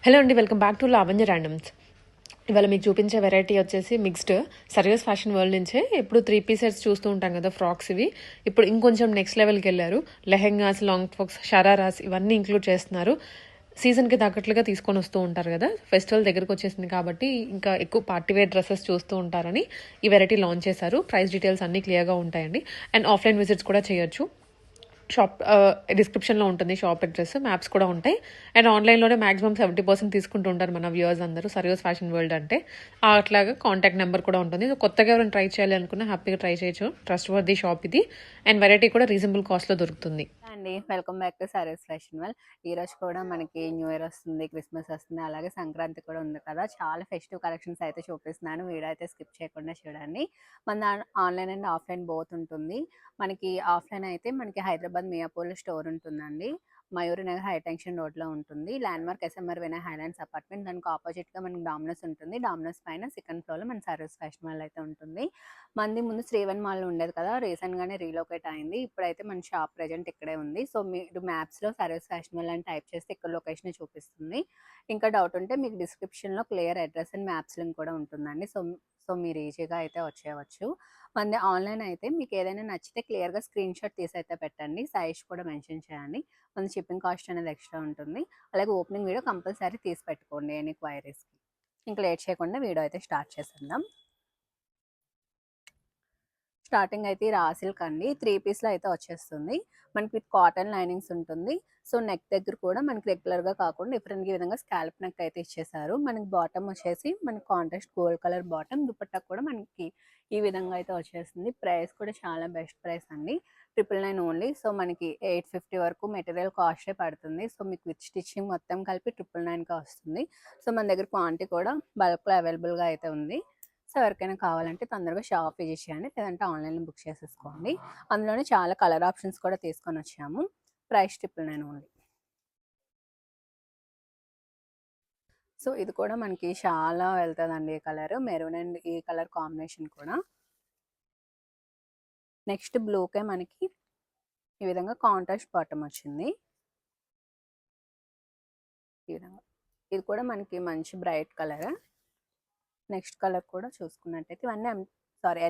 Hello అండి, welcome back to Lavanya randoms. ఇవాళ మీకు చూపించే వెరైటీ వచ్చేసి మిక్స్డ్ సర్వీస్ ఫ్యాషన్ వరల్డ్ నుంచే. ఎప్పుడు 3 పీసెస్ చూస్తూ ఉంటాం కదా, ఫ్రాక్స్. ఇవి ఇప్పుడు ఇంకొంచెం నెక్స్ట్ లెవెల్కి వెళ్ళారు. లెహెంగాస్, లాంగ్ ఫ్రాక్స్, షరారాస్ ఇవన్నీ ఇంక్లూడ్ చేస్తున్నారు. సీజన్కి తగ్గట్లుగా తీసుకొని వస్తూ ఉంటారు కదా, ఫెస్టివల్ దగ్గరకు వచ్చేసింది కాబట్టి ఇంకా ఎక్కువ పార్టీవేర్ డ్రెస్సెస్ చూస్తూ ఉంటారని ఈ వెరైటీ లాంచ్ చేశారు. ప్రైస్ డీటెయిల్స్ అన్నీ క్లియర్గా ఉంటాయండి. అండ్ ఆఫ్లైన్ విజిట్స్ కూడా చేయొచ్చు. షాప్ డిస్క్రిప్షన్లో ఉంటుంది షాప్ అడ్రస్, మ్యాప్స్ కూడా ఉంటాయి. అండ్ ఆన్లైన్లోనే మాక్సిమం 70% తీసుకుంటూ ఉంటారు మన వ్యూవర్స్ అందరూ, సర్వీస్ ఫ్యాషన్ వరల్డ్ అంటే. అట్లాగా కాంటాక్ట్ నెంబర్ కూడా ఉంటుంది. కొత్తగా ఎవరైనా ట్రై చేయాలి అనుకున్నా హ్యాపీగా ట్రై చేయొచ్చు. ట్రస్ట్ వర్ది షాప్ ఇది. అండ్ వెరైటీ కూడా రీజనబుల్ కాస్ట్లో దొరుకుతుంది. అండి, welcome back to saris fashion world. ఈరోజు కూడా మనకి న్యూ ఇయర్ వస్తుంది, క్రిస్మస్ వస్తుంది, అలాగే సంక్రాంతి కూడా ఉంది కదా. చాలా ఫెస్టివ్ కలెక్షన్స్ అయితే చూపిస్తున్నాను. వీడియో అయితే స్కిప్ చేయకుండా చూడండి. మన ఆన్లైన్ అండ్ ఆఫ్లైన్ బోత్ ఉంటుంది. మనకి ఆఫ్లైన్ అయితే మనకి హైదరాబాద్ మియాపూర్లో స్టోర్ ఉంటుందండి. మయూరి నగర్ హై టెన్షన్ రోడ్లో ఉంటుంది. Landmark SMR Vinay highlands apartment, దానికి ఆపోజిట్గా మనకి డామినోస్ ఉంటుంది. డామినోస్ పైన సెకండ్ ఫ్లోర్లో మన సర్వీస్ ఫ్యాషన్ మాల్ అయితే ఉంటుంది. మంది ముందు శ్రీవన్ మాల్ ఉండేది కదా, రీసెంట్గానే రీలొకేట్ అయింది. ఇప్పుడైతే మన షాప్ ప్రజెంట్ ఇక్కడే ఉంది. సో మీరు మ్యాప్స్లో సర్వీస్ ఫ్యాషన్ మాల్ అని టైప్ చేస్తే ఇక్కడ లొకేషన్ చూపిస్తుంది. ఇంకా డౌట్ ఉంటే మీకు డిస్క్రిప్షన్లో clear address and maps link కూడా ఉంటుందండి. సో మీరు ఈజీగా అయితే వచ్చేయవచ్చు. మంది ఆన్లైన్ అయితే మీకు ఏదైనా నచ్చితే క్లియర్గా స్క్రీన్ షాట్ తీసి అయితే పెట్టండి. సైజ్ కూడా మెన్షన్ చేయండి. మన షిప్పింగ్ కాస్ట్ అనేది ఎక్స్ట్రా ఉంటుంది. అలాగే ఓపెనింగ్ వీడియో కంపల్సరీ తీసి పెట్టుకోండి ఎనీ క్వైరీస్కి. ఇంకా లేట్ చేయకుండా వీడియో అయితే స్టార్ట్ చేసేద్దాం. స్టార్టింగ్ అయితే రా సిల్క్ అండి, 3 పీస్లో అయితే వచ్చేస్తుంది. మనకి విత్ కాటన్ లైనింగ్స్ ఉంటుంది. సో నెక్ దగ్గర కూడా మనకి రెగ్యులర్గా కాకుండా డిఫరెంట్ విధంగా స్కాల్ప్ నెక్ అయితే ఇచ్చేసారు. మనకి బాటమ్ వచ్చేసి మనకి contrast gold colour bottom, dupatta కూడా మనకి ఈ విధంగా అయితే వచ్చేస్తుంది. ప్రైస్ కూడా చాలా బెస్ట్ ప్రైస్ అండి, 999 ఓన్లీ. సో మనకి 850 వరకు మెటీరియల్ కాస్టే పడుతుంది. సో మీకు విత్ స్టిచ్చింగ్ మొత్తం కలిపి 999గా వస్తుంది. సో మన దగ్గర క్వాంటిటీ కూడా బల్క్లో అవైలబుల్గా అయితే ఉంది. సో ఎవరికైనా కావాలంటే తొందరగా షాప్ విజిట్ చేయండి, లేదంటే ఆన్లైన్లో బుక్ చేసేసుకోండి. అందులోనే చాలా కలర్ ఆప్షన్స్ కూడా తీసుకొని వచ్చాము. Price 999 only. సో ఇది కూడా మనకి చాలా వెళ్తుందండి ఈ కలర్, మెరూన్ అండ్ ఈ కలర్ కాంబినేషన్ కూడా. నెక్స్ట్ బ్లూకే మనకి ఈ విధంగా కాంట్రాస్ట్ బాటమ్ వచ్చింది. ఈ విధంగా ఇది కూడా మనకి మంచి బ్రైట్ కలర్. నెక్స్ట్ కలర్ కూడా చూసుకున్నట్టయితే ఇవన్నీ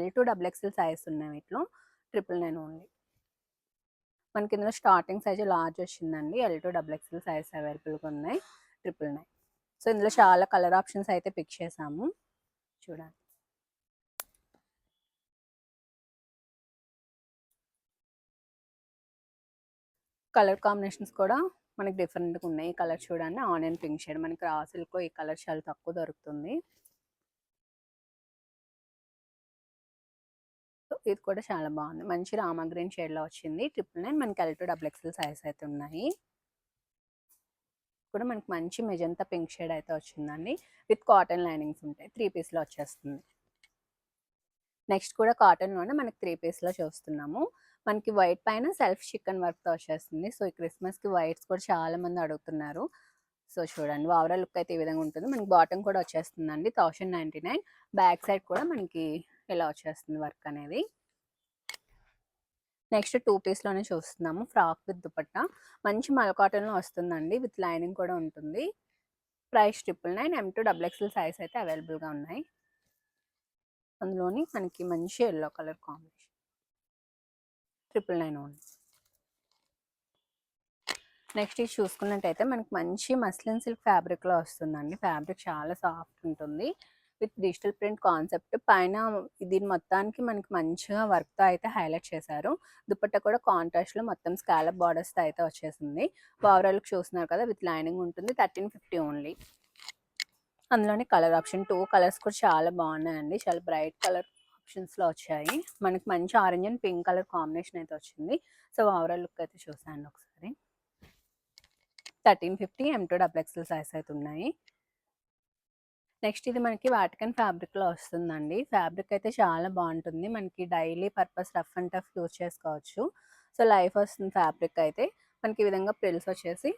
L2 XXL సైజ్ ఉన్నాయి వీటిలో. 999 ఓన్లీ. మనకి ఇందులో స్టార్టింగ్ సైజ్ లార్జ్ వచ్చిందండి. L2 XXL సైజ్ అవైలబుల్గా ఉన్నాయి. 999. సో ఇందులో చాలా కలర్ ఆప్షన్స్ అయితే పిక్ చేసాము, చూడండి. కలర్ కాంబినేషన్స్ కూడా మనకి డిఫరెంట్గా ఉన్నాయి. ఈ కలర్ చూడండి, ఆనియన్ పింక్ షేడ్. మనకి రా సిల్క్లో ఈ కలర్ చాలా తక్కువ దొరుకుతుంది. సో ఇది కూడా చాలా బాగుంది, మంచి రామా గ్రీన్ షేడ్లో వచ్చింది. 999. మనకి L2 XXL సైజ్ అయితే ఉన్నాయి. కూడా మనకి మంచి మెజంతా పింక్ షేడ్ అయితే వచ్చిందండి. విత్ కాటన్ లైనింగ్స్ ఉంటాయి. 3 పీస్లో వచ్చేస్తుంది. నెక్స్ట్ కూడా కాటన్లోనే మనకి 3 పీస్లో చూస్తున్నాము. మనకి వైట్ పైన సెల్ఫ్ చికెన్ వర్క్తో వచ్చేస్తుంది. సో ఈ క్రిస్మస్కి వైట్స్ కూడా చాలా మంది అడుగుతున్నారు. సో చూడండి, ఓవరాల్ లుక్ అయితే ఈ విధంగా ఉంటుంది. మనకి బాటమ్ కూడా వచ్చేస్తుందండి 1099. బ్యాక్ సైడ్ కూడా మనకి ఇలా వచ్చేస్తుంది వర్క్ అనేది. నెక్స్ట్ 2 పీస్లోనే చూస్తున్నాము. ఫ్రాక్ విత్ దుపట్టా మంచి మల్ కాటన్లో వస్తుందండి, విత్ లైనింగ్ కూడా ఉంటుంది. ప్రైస్ 999. M2 XXL సైజ్ అయితే అవైలబుల్గా ఉన్నాయి. అందులోని మనకి మంచి yellow colour combination. 999 only. Next ఇది చూసుకున్నట్టయితే మనకి మంచి మస్లిన్ సిల్క్ ఫ్యాబ్రిక్లో వస్తుందండి. ఫ్యాబ్రిక్ చాలా సాఫ్ట్ ఉంటుంది, విత్ డిజిటల్ ప్రింట్ కాన్సెప్ట్ పైన. దీని మొత్తానికి మనకి మంచిగా వర్క్తో అయితే హైలైట్ చేశారు. దుపట్టా కూడా కాంట్రాస్ట్లో మొత్తం స్కాలప్ బార్డర్స్తో అయితే వచ్చేసింది. ఓవరాల్కి చూస్తున్నారు కదా, విత్ లైనింగ్ ఉంటుంది. 1350 ఓన్లీ. అందులోనే కలర్ ఆప్షన్ 2 కలర్స్ కూడా చాలా బాగున్నాయండి. చాలా బ్రైట్ కలర్ ఆప్షన్స్లో వచ్చాయి. మనకి మంచి orange and pink colour combination అయితే వచ్చింది. సో ఓవరాల్ లుక్ అయితే చూసాను ఒకసారి. 1350. M2 XXL సైజ్ అయితే ఉన్నాయి. నెక్స్ట్ ఇది మనకి వాటికన్ ఫ్యాబ్రిక్లో వస్తుందండి. ఫ్యాబ్రిక్ అయితే చాలా బాగుంటుంది. మనకి daily purpose rough and tough use చేసుకోవచ్చు. సో లైఫ్ వస్తుంది ఫ్యాబ్రిక్ అయితే. మనకి ఈ విధంగా ప్రిల్స్ వచ్చేసి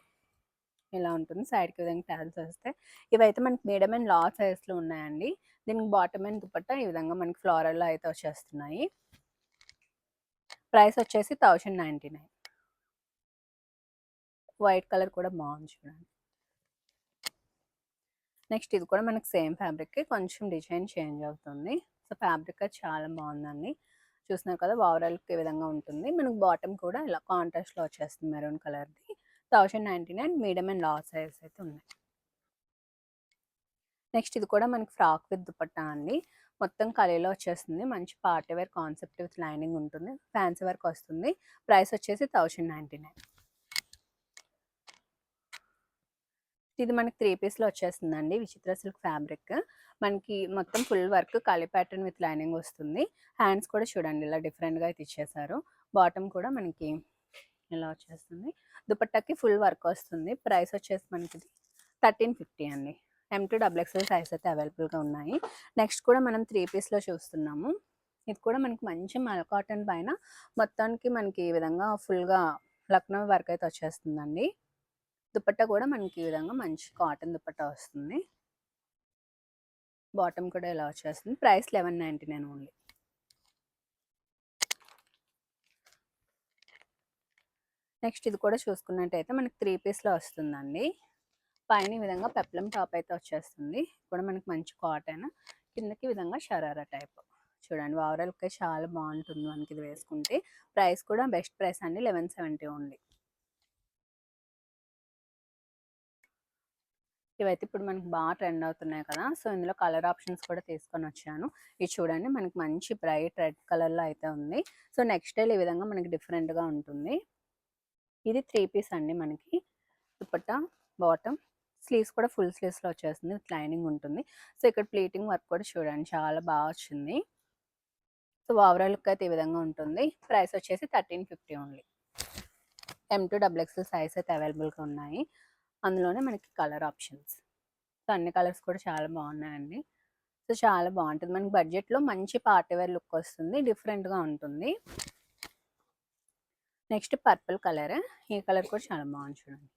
ఇలా ఉంటుంది. సైడ్కి విధంగా ట్యాల్స్ వస్తాయి. ఇవైతే మనకి మీడియం అండ్ లార్జ్ సైజ్లో ఉన్నాయండి. దీనికి బాటమ్ అండ్ దుపట్టా ఈ విధంగా మనకి ఫ్లోరల్లో అయితే వచ్చేస్తున్నాయి. ప్రైస్ వచ్చేసి 1099. వైట్ కలర్ కూడా బాగుంది చూడండి. నెక్స్ట్ ఇది కూడా మనకి సేమ్ ఫ్యాబ్రిక్ కొంచెం డిజైన్ చేంజ్ అవుతుంది. సో ఫ్యాబ్రిక్ అయితే చాలా బాగుందండి. చూస్తున్నారు కదా ఓవరాల్ ఈ విధంగా ఉంటుంది. మనకు బాటమ్ కూడా ఇలా కాంట్రాస్ట్లో వచ్చేస్తుంది మెరూన్ కలర్ది. 1099 మీడియం అండ్ లార్జ్ సైజ్ అయితే ఉన్నాయి. నెక్స్ట్ ఇది కూడా మనకి ఫ్రాక్ విత్ దుపట్టా అండి. మొత్తం కలీలో వచ్చేస్తుంది. మంచి party wear concept with lining ఉంటుంది. ఫ్యాన్సీ వర్క్ వస్తుంది. ప్రైస్ వచ్చేసి 1099. ఇది మనకి 3 పీస్‌లో వచ్చేస్తుందండి. విచిత్ర సిల్క్ ఫ్యాబ్రిక్. మనకి మొత్తం ఫుల్ వర్క్ కలీ ప్యాటర్న్ విత్ లైనింగ్ వస్తుంది. హ్యాండ్స్ కూడా చూడండి ఇలా డిఫరెంట్‌గా అయితే ఇచ్చేసారు. బాటమ్ కూడా మనకి ఇలా వచ్చేస్తుంది. దుపట్టాకి ఫుల్ వర్క్ వస్తుంది. ప్రైస్ వచ్చేసి మనకి 1350 అండి. M2 XXL సైజ్ అయితే అవైలబుల్‌గా ఉన్నాయి. నెక్స్ట్ కూడా మనం 3 పీస్‌లో చూస్తున్నాము. ఇది కూడా మనకి మంచి మల్ కాటన్ పైన మొత్తానికి మనకి ఈ విధంగా ఫుల్‌గా లక్నో వర్క్ అయితే వచ్చేస్తుందండి. దుపట్టా కూడా మనకి ఈ విధంగా మంచి కాటన్ దుపట్టా వస్తుంది. బాటమ్ కూడా ఇలా వచ్చేస్తుంది. Price 1199 only. నెక్స్ట్ ఇది కూడా చూసుకున్నట్టయితే మనకి 3 పీస్‌లో వస్తుందండి. పైన ఈ విధంగా పెప్లం టాప్ అయితే వచ్చేస్తుంది. కూడా మనకి మంచి కాటన్, కిందకి ఈ విధంగా షరారా టైప్. చూడండి ఓవరాల్‌గా చాలా బాగుంటుంది మనకి ఇది వేసుకుంటే. ప్రైస్ కూడా బెస్ట్ ప్రైస్ అండి 1170 ఓన్లీ. ఇవైతే ఇప్పుడు మనకి బాగా ట్రెండ్ అవుతున్నాయి కదా! సో ఇందులో కలర్ ఆప్షన్స్ కూడా తీసుకొని వచ్చాను. ఇది చూడండి మనకి మంచి బ్రైట్ రెడ్ కలర్‌లో అయితే ఉంది. సో నెక్స్ట్ స్టైల్ ఈ విధంగా మనకి డిఫరెంట్‌గా ఉంటుంది. ఇది 3 పీస్ అండి మనకి. దుపట్టా, బాటమ్, స్లీవ్స్ కూడా ఫుల్ స్లీవ్స్‌లో వచ్చేస్తుంది. విత్ లైనింగ్ ఉంటుంది. సో ఇక్కడ ప్లీటింగ్ వర్క్ కూడా చూడండి చాలా బాగా వచ్చింది. సో ఓవరాల్ లుక్ అయితే ఈ విధంగా ఉంటుంది. ప్రైస్ వచ్చేసి 1350 ఓన్లీ. M2 XXL సైజ్ అయితే అవైలబుల్‌గా ఉన్నాయి. అందులోనే మనకి కలర్ ఆప్షన్స్. సో అన్ని కలర్స్ కూడా చాలా బాగున్నాయండి. సో చాలా బాగుంటుంది. మనకి బడ్జెట్‌లో మంచి పార్టీ వేర్ లుక్ వస్తుంది. డిఫరెంట్‌గా ఉంటుంది. Next purple colour. ఈ కలర్ కూడా చాలా బాగుంది చూడండి.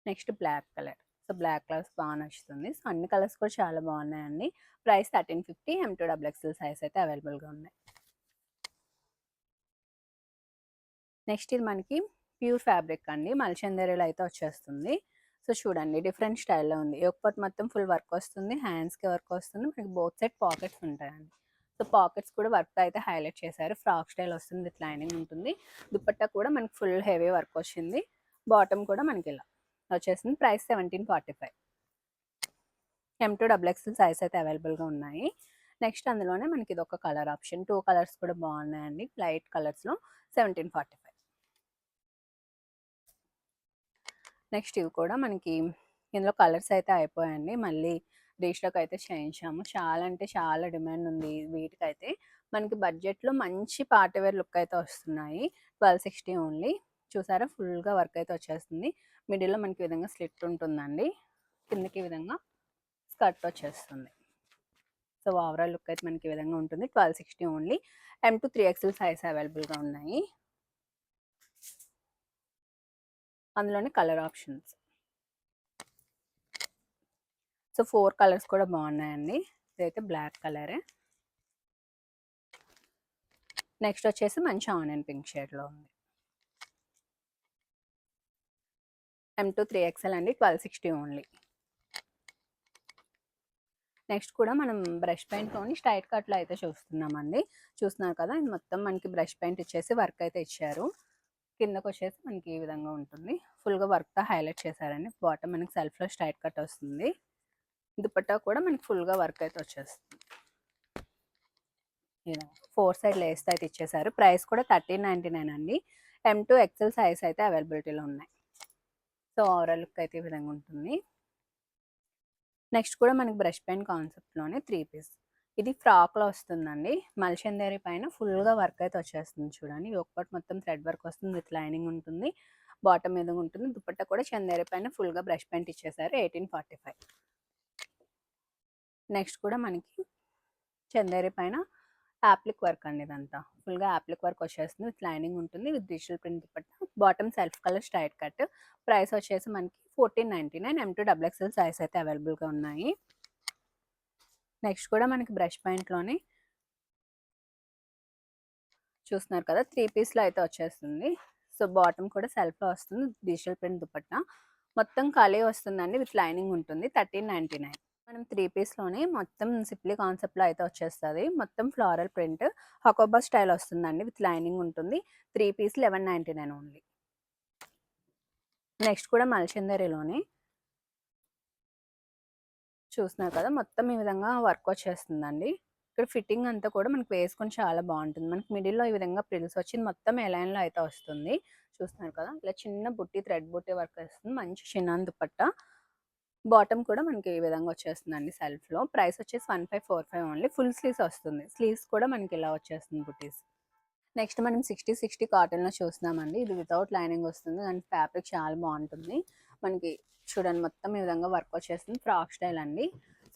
Next black colour. So black colours బాగా నచ్చుతుంది. సో అన్ని కలర్స్ కూడా చాలా బాగున్నాయండి. ప్రైస్ 1350. M2 XXL సైజ్ అయితే అవైలబుల్‌గా ఉన్నాయి. నెక్స్ట్ ఇది మనకి ప్యూర్ ఫ్యాబ్రిక్ అండి. మల్చందేరీలో అయితే వచ్చేస్తుంది. సో చూడండి డిఫరెంట్ స్టైల్‌లో ఉంది. యోక్ పార్ట్ మొత్తం ఫుల్ వర్క్ వస్తుంది. హ్యాండ్స్‌కి వర్క్ వస్తుంది. మనకి బోత్ సైడ్ పాకెట్స్ ఉంటాయండి. సో పాకెట్స్ కూడా వర్క్ అయితే హైలైట్ చేశారు. ఫ్రాక్ స్టైల్ వస్తుంది. విత్ లైనింగ్ ఉంటుంది. దుపట్టా కూడా మనకి ఫుల్ హెవీ వర్క్ వచ్చింది. బాటమ్ కూడా మనకి ఇలా వచ్చేసింది. ప్రైస్ 1745. M2 XXL సైజ్ అయితే అవైలబుల్‌గా ఉన్నాయి. నెక్స్ట్ అందులోనే మనకి ఇది ఒక కలర్ ఆప్షన్. 2 కలర్స్ కూడా బాగున్నాయండి. లైట్ కలర్స్‌లో 1745. నెక్స్ట్ ఇవి కూడా మనకి ఇందులో కలర్స్ అయితే అయిపోయాయండి. మళ్ళీ రీస్టాక్ అయితే చేయించాము. చాలా అంటే చాలా డిమాండ్ ఉంది వీటికైతే. మనకి బడ్జెట్‌లో మంచి పార్టీ వేర్ లుక్ అయితే వస్తున్నాయి. 1260 ఓన్లీ. చూసారా ఫుల్‌గా వర్క్ అయితే వచ్చేస్తుంది. మిడిల్‌లో మనకి ఈ విధంగా స్లిట్ ఉంటుందండి. కిందకి ఈ విధంగా స్కర్ట్ వచ్చేస్తుంది. సో ఓవరాల్ లుక్ అయితే మనకి ఈ విధంగా ఉంటుంది. 1260 ఓన్లీ. M2 3XL సైజ్ అవైలబుల్‌గా ఉన్నాయి. అందులోనే కలర్ ఆప్షన్స్. సో 4 కలర్స్ కూడా బాగున్నాయండి. ఇదైతే బ్లాక్ కలర్. నెక్స్ట్ వచ్చేసి మంచి ఆనియన్ పింక్ షేడ్‌లో ఉంది. M2 3XL అండి. 1260 ఓన్లీ. నెక్స్ట్ కూడా మనం బ్రష్ పెయింట్‌తోని స్ట్రైట్ కట్‌లో అయితే చూస్తున్నామండి. చూస్తున్నారు కదా! ఇది మొత్తం మనకి బ్రష్ పెయింట్ ఇచ్చేసి వర్క్ అయితే ఇచ్చారు. కిందకొచ్చేసి మనకి ఈ విధంగా ఉంటుంది. ఫుల్‌గా వర్క్‌తో హైలైట్ చేశారండి. బాటమ్ మనకి సెల్ఫ్‌లో స్ట్రైట్ కట్ వస్తుంది. దుపట్టా కూడా మనకి ఫుల్‌గా వర్క్ అయితే వచ్చేస్తుంది. ఇలా 4 సైడ్ లేస్‌తో అయితే ఇచ్చేసారు. ప్రైస్ కూడా 1399 అండి. M2 XL సైజ్ అయితే అవైలబిలిటీలో ఉన్నాయి. సో ఓవరాల్ లుక్ అయితే ఈ విధంగా ఉంటుంది. నెక్స్ట్ కూడా మనకి బ్రష్ పెయింట్ కాన్సెప్ట్‌లోనే 3 పీస్. ఇది ఫ్రాక్‌లో వస్తుందండి. మల్చందేరి పైన ఫుల్‌గా వర్క్ అయితే వచ్చేస్తుంది చూడండి. యోక్ పార్ట్ మొత్తం థ్రెడ్ వర్క్ వస్తుంది. విత్ లైనింగ్ ఉంటుంది. బాటమ్ మీద ఉంటుంది. దుపట్టా కూడా చందేరి పైన ఫుల్‌గా బ్రష్ పెయింట్ ఇచ్చేసారు. 1845. నెక్స్ట్ కూడా మనకి చందేరి పైన యాప్లిక్ వర్క్ అండి ఇదంతా. ఫుల్‌గా యాప్లిక్ వర్క్ వచ్చేస్తుంది. విత్ లైనింగ్ ఉంటుంది. With digital print dupatta. Bottom self colour straight cut. Price వచ్చేసి మనకి 1499. M2 XXL సైజ్ అయితే అవైలబుల్‌గా ఉన్నాయి. నెక్స్ట్ కూడా మనకి బ్రష్ పెయింట్‌లోనే చూస్తున్నారు కదా! 3 పీస్‌లో అయితే వచ్చేస్తుంది. సో బాటమ్ కూడా సెల్ఫ్లో వస్తుంది, డిజిటల్ ప్రింట్ దుపట్టా. మొత్తం ఖాళీ వస్తుందండి, విత్ లైనింగ్ ఉంటుంది. 1399. మనం 3 పీస్‌లోనే మొత్తం సిప్లీ కాన్సెప్ట్‌లో అయితే వచ్చేస్తది. మొత్తం ఫ్లోరల్ ప్రింట్ హకోబా స్టైల్ వస్తుందండి, విత్ లైనింగ్ ఉంటుంది. 3 పీస్ 1199 ఓన్లీ. నెక్స్ట్ కూడా మల్చందరిలోనే చూస్తున్నారు కదా, మొత్తం ఈ విధంగా వర్క్ వచ్చేస్తుందండి. ఇక్కడ ఫిట్టింగ్ అంతా కూడా మనకి వేసుకొని చాలా బాగుంటుంది. మనకి మిడిల్‌లో ఈ విధంగా ప్రిల్స్ వచ్చింది, మొత్తం ఎలైన్‌లో అయితే వస్తుంది. చూస్తున్నారు కదా, ఇలా చిన్న బుట్టి థ్రెడ్ బుట్టి వర్క్ వస్తుంది. మంచి షినాన్ దుపట్టా. బాటమ్ కూడా మనకి ఈ విధంగా వచ్చేస్తుందండి సెల్ఫ్‌లో. ప్రైస్ వచ్చేసి 1545 ఓన్లీ. ఫుల్ స్లీవ్స్ వస్తుంది. స్లీవ్స్ కూడా మనకి ఇలా వచ్చేస్తుంది బుటీస్. నెక్స్ట్ మనం 60 కాటన్‌లో చూస్తున్నామండి. ఇది వితౌట్ లైనింగ్ వస్తుంది అండ్ ఫ్యాబ్రిక్ చాలా బాగుంటుంది. మనకి చూడండి మొత్తం ఈ విధంగా వర్క్ వచ్చేస్తుంది. ఫ్రాక్ స్టైల్ అండి.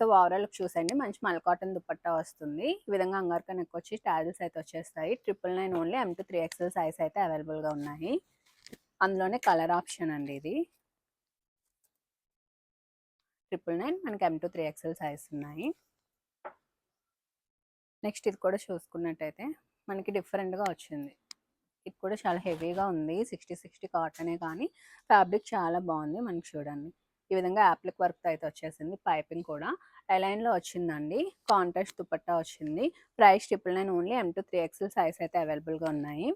సో ఓవరాల్ లుక్ చూసండి, మంచి మల్ కాటన్ దుపట్టా వస్తుంది. ఈ విధంగా అంగర్కా నెక్ వచ్చి టాజిల్స్ అయితే వచ్చేస్తాయి. 999 ఓన్లీ. M2 3XL సైజ్ అయితే అవైలబుల్‌గా ఉన్నాయి. అందులోనే కలర్ ఆప్షన్ అండి ఇది. 999 మనకి M2 3XL సైజ్ ఉన్నాయి. నెక్స్ట్ ఇది కూడా చూసుకున్నట్టయితే మనకి డిఫరెంట్‌గా వచ్చింది. ఇది కూడా చాలా హెవీగా ఉంది. 60 కాటనే కానీ ఫ్యాబ్రిక్ చాలా బాగుంది. మనకి చూడండి ఈ విధంగా యాప్లిక్ వర్క్ అయితే వచ్చేసింది. పైపింగ్ కూడా అలైన్‌లో వచ్చిందండి. కాంట్రాస్ట్ దుపట్టా వచ్చింది. Price 999 only. M2 3XL size అయితే అవైలబుల్‌గా ఉన్నాయి.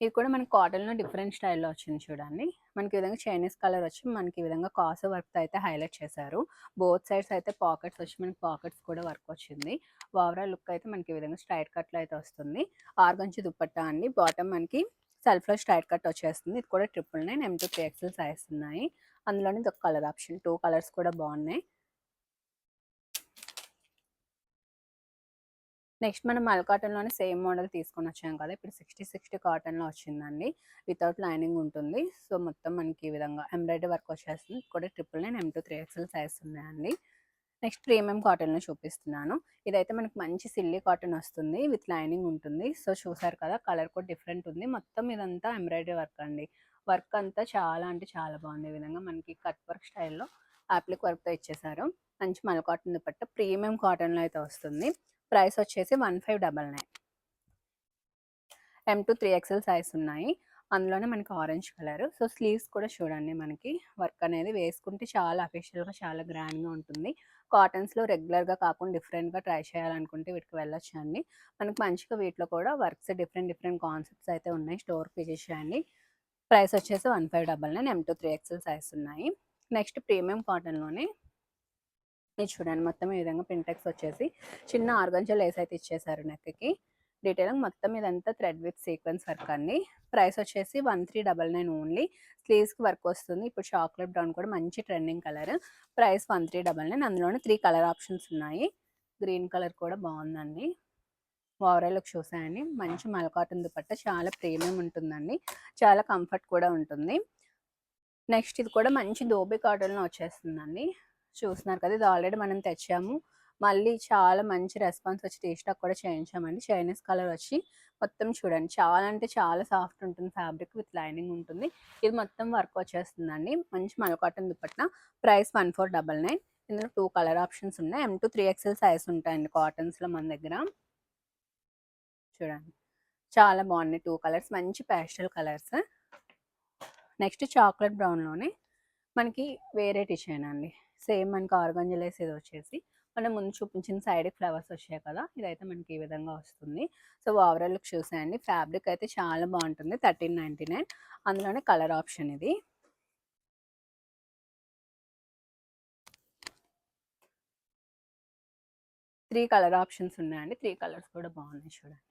ఇది కూడా మనకి కాటన్‌లో డిఫరెంట్ స్టైల్‌లో వచ్చింది చూడండి. మనకి ఈ విధంగా చైనీస్ కలర్ వచ్చి మనకి ఈ విధంగా కాసు వర్క్‌తో అయితే హైలైట్ చేశారు. బోత్ సైడ్స్ అయితే పాకెట్స్ వచ్చి మనకి పాకెట్స్ కూడా వర్క్ వచ్చింది. ఓవరాల్ లుక్ అయితే మనకి ఈ విధంగా స్ట్రైట్ కట్‌లో అయితే వస్తుంది. ఆర్గంచి దుపట్టా అండి. బాటమ్ మనకి సెల్ఫ్‌లో స్ట్రైట్ కట్ వచ్చేస్తుంది. ఇది కూడా 999 M2 3XL సైజ్ ఉన్నాయి. అందులోనే ఇదొక కలర్ ఆప్షన్. 2 కలర్స్ కూడా బాగున్నాయి. నెక్స్ట్ మనం మల్ కాటన్‌లోనే సేమ్ మోడల్ తీసుకొని వచ్చాం కదా, ఇప్పుడు 60 కాటన్‌లో వచ్చిందండి. వితౌట్ లైనింగ్ ఉంటుంది. సో మొత్తం మనకి ఈ విధంగా ఎంబ్రాయిడరీ వర్క్ వచ్చేస్తుంది. ఇది కూడా 999 M2 3XL సైజ్ ఉన్నాయండి. నెక్స్ట్ ప్రీమియం కాటన్‌లో చూపిస్తున్నాను. ఇదైతే మనకి మంచి సిల్లీ కాటన్ వస్తుంది, విత్ లైనింగ్ ఉంటుంది. సో చూసారు కదా, కలర్ కూడా డిఫరెంట్ ఉంది. మొత్తం ఇదంతా ఎంబ్రాయిడరీ వర్క్ అండి. వర్క్ అంతా చాలా అంటే చాలా బాగుంది. ఈ విధంగా మనకి కట్ వర్క్ స్టైల్‌లో అప్లిక్ వర్క్‌తో ఇచ్చేసారు. మంచి మల్ కాటన్ దుపట్టా ప్రీమియం కాటన్‌లో అయితే వస్తుంది. ప్రైస్ వచ్చేసి 1599. M2 3XL సైజ్ ఉన్నాయి. అందులోనే మనకి ఆరెంజ్ కలర్. సో స్లీవ్స్ కూడా చూడండి, మనకి వర్క్ అనేది వేసుకుంటే చాలా అఫీషియల్‌గా చాలా గ్రాండ్‌గా ఉంటుంది. కాటన్స్‌లో రెగ్యులర్‌గా కాకుండా డిఫరెంట్‌గా ట్రై చేయాలనుకుంటే వీటికి వెళ్ళొచ్చండి. మనకి మంచిగా వీటిలో కూడా వర్క్స్ డిఫరెంట్ డిఫరెంట్ కాన్సెప్ట్స్ అయితే ఉన్నాయి. స్టోర్‌కి విజిట్ చేయండి. ప్రైస్ వచ్చేసి 1599. M2 3XL సైజ్ ఉన్నాయి. నెక్స్ట్ ప్రీమియం కాటన్‌లోనే ఇది చూడండి, మొత్తం ఈ విధంగా పింటెక్స్ వచ్చేసి చిన్న ఆర్గంజా లేస్ అయితే ఇచ్చేసారు నెక్కి. డీటెయిలింగ్ మొత్తం ఇదంతా థ్రెడ్ విత్ సీక్వెన్స్ వర్క్ అండి. ప్రైస్ వచ్చేసి 1399 ఓన్లీ. స్లీవ్స్కి వర్క్ వస్తుంది. ఇప్పుడు చాక్లెట్ బ్రౌన్ కూడా మంచి ట్రెండింగ్ కలర్. ప్రైస్ 1399. అందులోనే 3 కలర్ ఆప్షన్స్ ఉన్నాయి. గ్రీన్ కలర్ కూడా బాగుందండి. ఓవరాల్ లుక్ చూసాయండి, మంచి మల్ కాటన్ దుపట్టా చాలా ప్రీమియం ఉంటుందండి. చాలా కంఫర్ట్ కూడా ఉంటుంది. నెక్స్ట్ ఇది కూడా మంచి దోబీ కాటన్లో వచ్చేస్తుందండి. చూస్తున్నారు కదా, ఇది ఆల్రెడీ మనం తెచ్చాము. మళ్ళీ చాలా మంచి రెస్పాన్స్ వచ్చి రీస్టాక్ కూడా చేయించామండి. చైనీస్ కలర్ వచ్చి మొత్తం చూడండి, చాలా అంటే చాలా సాఫ్ట్ ఉంటుంది. ఫ్యాబ్రిక్ విత్ లైనింగ్ ఉంటుంది. ఇది మొత్తం వర్క్ వచ్చేస్తుందండి. మంచి మల్ కాటన్ దుపట్టా. ప్రైస్ 1499. ఇందులో 2 కలర్ ఆప్షన్స్ ఉన్నాయి. M2 3XL సైజ్ ఉంటాయండి కాటన్స్లో మన దగ్గర. చూడండి చాలా బాగున్నాయి 2 కలర్స్, మంచి ప్యాస్టల్ కలర్స్. నెక్స్ట్ చాక్లెట్ బ్రౌన్లోనే మనకి వేరే డిజైన్ అండి. సేమ్ మనకి ఆర్గాంజా లేస్ ఇది వచ్చేసి మనం ముందు చూపించిన సైడ్ ఫ్లవర్స్ వచ్చాయి కదా, ఇదైతే మనకి ఈ విధంగా వస్తుంది. సో ఓవరాల్ లుక్ చూసేయండి, ఫ్యాబ్రిక్ అయితే చాలా బాగుంటుంది. 1399. అందులోనే కలర్ ఆప్షన్ ఇది. త్రీ కలర్ ఆప్షన్స్ ఉన్నాయండి. 3 కలర్స్ కూడా బాగున్నాయి చూడండి.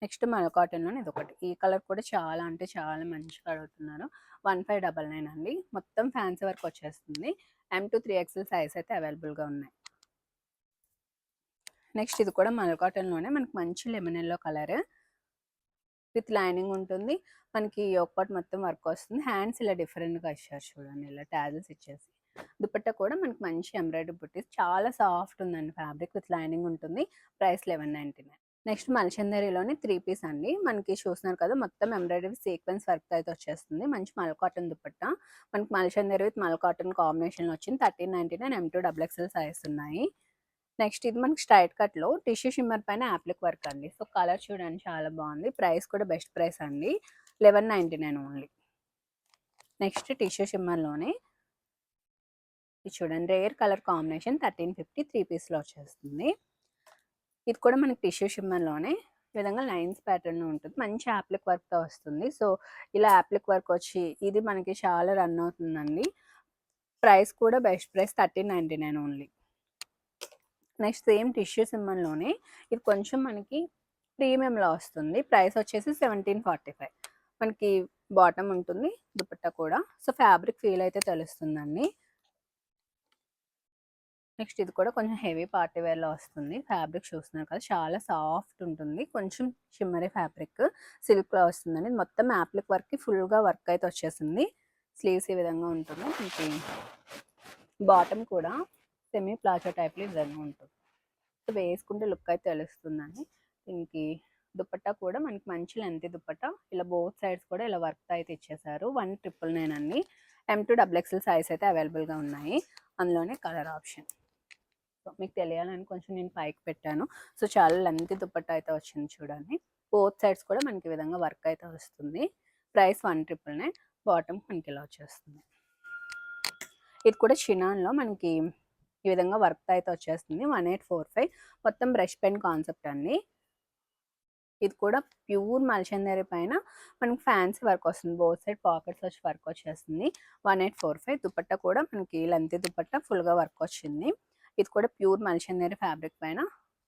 నెక్స్ట్ మల్ కాటన్‌లోనే ఇదొకటి. ఈ కలర్ కూడా చాలా అంటే చాలా మంచిగా అడుగుతున్నారు. 1599 అండి. మొత్తం ఫ్యాన్సీ వర్క్ వచ్చేస్తుంది. M2 3XL సైజ్ అయితే అవైలబుల్‌గా ఉన్నాయి. నెక్స్ట్ ఇది కూడా మల్ కాటన్‌లోనే మనకి మంచి lemon yellow colour with lining ఉంటుంది. మనకి యోక్ మొత్తం వర్క్ వస్తుంది. హ్యాండ్స్ ఇలా డిఫరెంట్‌గా ఇచ్చారు చూడండి, ఇలా టాజిల్స్ ఇచ్చేసి. దుపట్టా కూడా మనకి మంచి ఎంబ్రాయిడరీ బుట్టీస్, చాలా సాఫ్ట్ ఉందండి. ఫ్యాబ్రిక్ విత్ లైనింగ్ ఉంటుంది. ప్రైస్ 1199. నెక్స్ట్ మల్చందరిలోనే 3 పీస్ అండి. మనకి చూస్తున్నారు కదా, మొత్తం ఎంబ్రాయిడరీ సీక్వెన్స్ వర్క్ అయితే వచ్చేస్తుంది. మంచి మల్ కాటన్ దుపట్టా. మనకి మల్చందరి విత్ మల్ కాటన్ కాంబినేషన్‌లో వచ్చింది. 1399. M2 XXL సైజ్ ఉన్నాయి. నెక్స్ట్ ఇది మనకి స్ట్రైట్ కట్లో టిష్యూ షిమ్మర్ పైన యాప్లిక్ వర్క్ అండి. సో కలర్ చూడండి చాలా బాగుంది. ప్రైస్ కూడా బెస్ట్ ప్రైస్ అండి, 1199 ఓన్లీ. నెక్స్ట్ టిష్యూ షిమ్మర్లోనే ఇది చూడండి, రేర్ కలర్ కాంబినేషన్ 1350 3 పీస్లో వచ్చేస్తుంది. ఇది కూడా మనకి టిష్యూ షిమ్మర్లోనే ఈ విధంగా లైన్స్ ప్యాటర్న్ ఉంటుంది, మంచి యాప్లిక్ వర్క్తో వస్తుంది. సో ఇలా యాప్లిక్ వర్క్ వచ్చి ఇది మనకి చాలా రన్ అవుతుందండి. ప్రైస్ కూడా best price 1399 only. Next same tissue సిమ్మన్లోనే ఇది కొంచెం మనకి ప్రీమియంలో వస్తుంది. ప్రైస్ వచ్చేసి 1745. మనకి బాటమ్ ఉంటుంది, దుపట్టా కూడా. సో ఫ్యాబ్రిక్ ఫీల్ అయితే తెలుస్తుందండి. నెక్స్ట్ ఇది కూడా కొంచెం హెవీ పార్టీ వేర్లో వస్తుంది. ఫ్యాబ్రిక్ చూస్తున్నారు కదా, చాలా సాఫ్ట్ ఉంటుంది, కొంచెం షిమ్మరీ ఫ్యాబ్రిక్, సిల్క్లో వస్తుందండి. మొత్తం యాప్లిక్ వర్క్కి ఫుల్గా వర్క్ అయితే వచ్చేసింది. స్లీవ్స్ ఈ విధంగా ఉంటుంది. మనకి బాటమ్ కూడా సెమీ ప్లాజో టైప్లో ఈ విధంగా ఉంటుంది. వేసుకుంటే లుక్ అయితే తెలుస్తుందండి. దీనికి దుపట్టా కూడా మనకి మంచి లెంత్ దుపట్టా, ఇలా బోత్ సైడ్స్ కూడా ఇలా వర్క్ అయితే ఇచ్చేసారు. 1999 అండి. M2XXL సైజ్ అయితే అవైలబుల్గా ఉన్నాయి. అందులోనే కలర్ ఆప్షన్. సో మీకు తెలియాలని కొంచెం నేను పైకి పెట్టాను. సో చాలా లెంత్ దుపట్టా అయితే వచ్చింది చూడండి. బోత్ సైడ్స్ కూడా మనకి ఈ విధంగా వర్క్ అయితే వస్తుంది. ప్రైస్ 1999. బాటమ్ మనకి ఇలా వచ్చేస్తుంది. ఇది కూడా చినాన్లో మనకి ఈ విధంగా వర్క్ అయితే వచ్చేస్తుంది. 1845. మొత్తం బ్రష్ పెన్ కాన్సెప్ట్ అండి. ఇది కూడా ప్యూర్ మల్చందరి పైన మనకి ఫ్యాన్సీ వర్క్ వస్తుంది. బోత్ సైడ్ పాకెట్స్ వచ్చి వర్క్ వచ్చేస్తుంది. 1845. దుపట్టా కూడా మనకి లెంత్ దుపట్టా ఫుల్గా వర్క్ వచ్చింది. ఇది కూడా ప్యూర్ మల్చందరి ఫ్యాబ్రిక్ పైన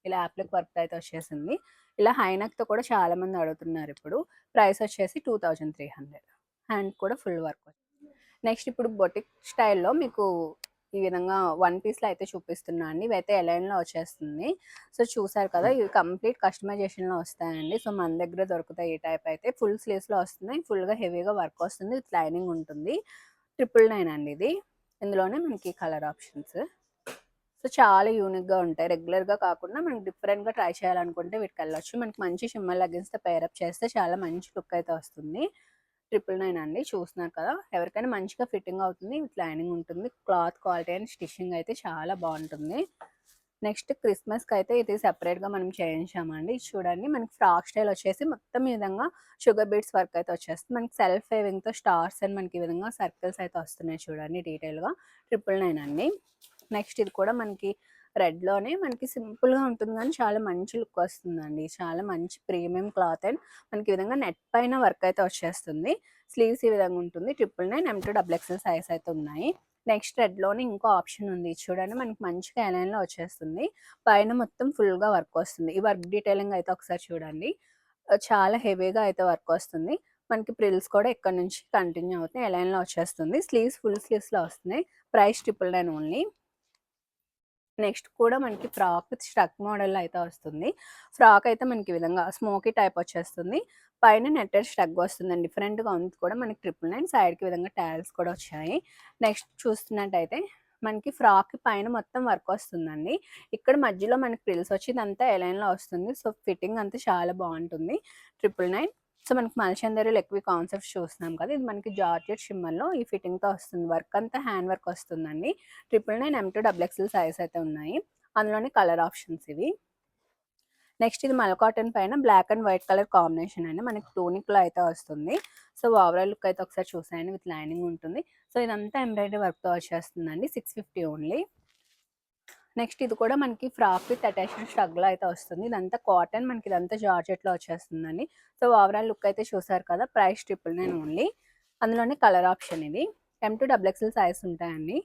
ఇలా యాప్లిక్ వర్క్ అయితే వచ్చేసింది. ఇలా హైనక్తో కూడా చాలా మంది అడుగుతున్నారు ఇప్పుడు. ప్రైస్ వచ్చేసి 2300. హ్యాండ్ కూడా ఫుల్ వర్క్. నెక్స్ట్ ఇప్పుడు బొటిక్ స్టైల్లో మీకు ఈ విధంగా వన్ పీస్లో అయితే చూపిస్తున్నా అండి. ఇవైతే ఎలైన్లో వచ్చేస్తుంది. సో చూసారు కదా, ఇవి కంప్లీట్ కస్టమైజేషన్లో వస్తాయండి. సో మన దగ్గర దొరుకుతాయి ఈ టైప్ అయితే. ఫుల్ స్లీవ్స్లో వస్తున్నాయి, ఫుల్గా హెవీగా వర్క్ వస్తుంది, విత్ లైనింగ్ ఉంటుంది. 999 అండి ఇది. ఇందులోనే మనకి కలర్ ఆప్షన్స్. సో చాలా యూనిక్గా ఉంటాయి. రెగ్యులర్గా కాకుండా మనకి డిఫరెంట్గా ట్రై చేయాలనుకుంటే వీటికి వెళ్ళొచ్చు. మనకి మంచి షిమ్మర్ లెగ్గిన్స్తో పేరప్ చేస్తే చాలా మంచి లుక్ అయితే వస్తుంది. 999 అండి. చూస్తున్నారు కదా, ఎవరికైనా మంచిగా ఫిట్టింగ్ అవుతుంది, విత్ లైనింగ్ ఉంటుంది. క్లాత్ క్వాలిటీ అండ్ స్టిచ్చింగ్ అయితే చాలా బాగుంటుంది. నెక్స్ట్ క్రిస్మస్కి అయితే ఇది సెపరేట్గా మనం చేయించామండి. ఇది చూడండి, మనకి ఫ్రాక్ స్టైల్ వచ్చేసి మొత్తం ఈ విధంగా షుగర్ బీడ్స్ వర్క్ అయితే వచ్చేస్తుంది. మనకి సెల్ఫ్ వేవింగ్తో స్టార్స్ అండ్ మనకి ఈ విధంగా సర్కిల్స్ అయితే వస్తున్నాయి చూడండి డీటెయిల్గా. 999 అండి. నెక్స్ట్ ఇది కూడా మనకి రెడ్లోనే మనకి సింపుల్గా ఉంటుంది కానీ చాలా మంచి లుక్ వస్తుందండి. చాలా మంచి ప్రీమియం క్లాత్ అండ్ మనకి ఈ విధంగా నెట్ పైన వర్క్ అయితే వచ్చేస్తుంది. స్లీవ్స్ ఈ విధంగా ఉంటుంది. 999. M2XXL సైజ్ అయితే ఉన్నాయి. నెక్స్ట్ రెడ్లోనే ఇంకో ఆప్షన్ ఉంది చూడండి, మనకి మంచిగా ఎలైన్లో వచ్చేస్తుంది. పైన మొత్తం ఫుల్గా వర్క్ వస్తుంది. ఈ వర్క్ డీటెయిలింగ్ అయితే ఒకసారి చూడండి, చాలా హెవీగా అయితే వర్క్ వస్తుంది. మనకి ప్రిల్స్ కూడా ఇక్కడ నుంచి కంటిన్యూ అవుతాయి, ఎలైన్లో వచ్చేస్తుంది. స్లీవ్స్ ఫుల్ స్లీవ్స్లో వస్తున్నాయి. Price 999 only. నెక్స్ట్ కూడా మనకి ఫ్రాక్ స్ట్రక్ మోడల్లో అయితే వస్తుంది. ఫ్రాక్ అయితే మనకి ఈ విధంగా స్మోకీ టైప్ వచ్చేస్తుంది. పైన నెట్టెడ్ స్ట్రగ్ వస్తుందండి. డిఫరెంట్గా ఉంది కూడా మనకి 999. సైడ్కి విధంగా టైల్స్ కూడా వచ్చాయి. నెక్స్ట్ చూస్తున్నట్టయితే మనకి ఫ్రాక్ పైన మొత్తం వర్క్ వస్తుందండి. ఇక్కడ మధ్యలో మనకి ప్రిల్స్ వచ్చి ఇదంతా ఎలైన్లో వస్తుంది. సో ఫిట్టింగ్ అంతా చాలా బాగుంటుంది. 999. సో మనకి మల్చందరిలో ఎక్కువ కాన్సెప్ట్స్ చూస్తున్నాం కదా, ఇది మనకి జార్జెట్ షిమ్మర్లో ఈ ఫిట్టింగ్తో వస్తుంది. వర్క్ అంతా హ్యాండ్ వర్క్ వస్తుందండి. 999. M2XXL సైజ్ అయితే ఉన్నాయి. అందులోని కలర్ ఆప్షన్స్ ఇవి. నెక్స్ట్ ఇది మల్ కాటన్ పైన black and white colour combination అండి. మనకి టోనిక్లో అయితే వస్తుంది. సో ఓవరాల్ లుక్ అయితే ఒకసారి చూసాయండి, విత్ లైనింగ్ ఉంటుంది. సో ఇదంతా ఎంబ్రాయిడరీ వర్క్తో వచ్చేస్తుందండి. 650 ఓన్లీ. నెక్స్ట్ ఇది కూడా మనకి ఫ్రాక్ విత్ అటాచ్డ్ స్ట్రగ్లో అయితే వస్తుంది. ఇదంతా కాటన్, మనకి ఇదంతా జార్జెట్లో వచ్చేస్తుందండి. సో ఓవరాల్ లుక్ అయితే చూసారు కదా, ప్రైస్ 999 ఓన్లీ. అందులోనే కలర్ ఆప్షన్ ఇది. M2XXL సైజ్ ఉంటాయండి.